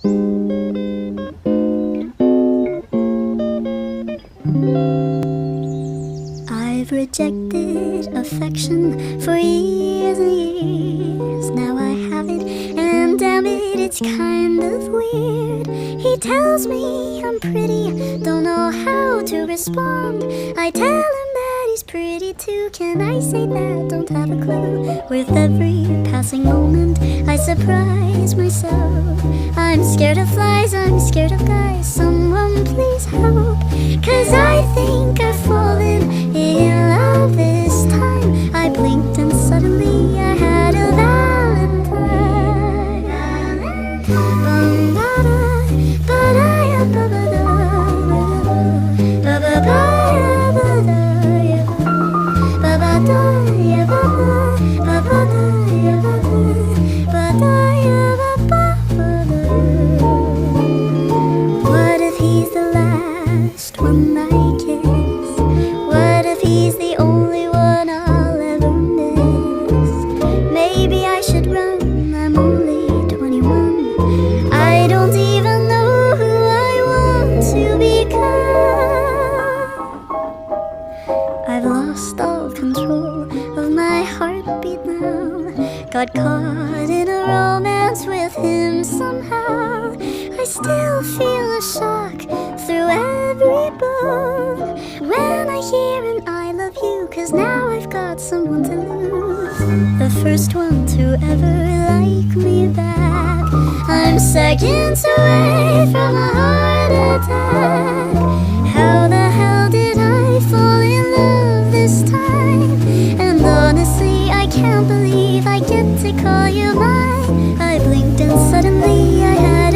I've rejected affection for years and years. Now I have it, and damn it, it's kind of weird. He tells me I'm pretty, don't know how to respond. I tell him that he's pretty too. Can I say that? Don't have a clue. With every passing moment, I surprise myself. I'm scared of flies, I'm scared of guys. Someone please help, 'cause I think I've fallen in love this time. I blinked and suddenly I had a valentine. What if he's the last one I kiss? What if he's the only one I'll ever miss? Maybe I should run, I'm only 21. I don't even know who I want to become. I've lost all control of my heartbeat now. Got caught in a romance with him somehow. I still feel a shock through every bone when I hear an I love you, 'cause now I've got someone to lose. The first one to ever like me back. I'm seconds away from a heart attack. How the hell did I fall in love this time? And honestly, I can't believe I get to call you mine. I blinked and suddenly I had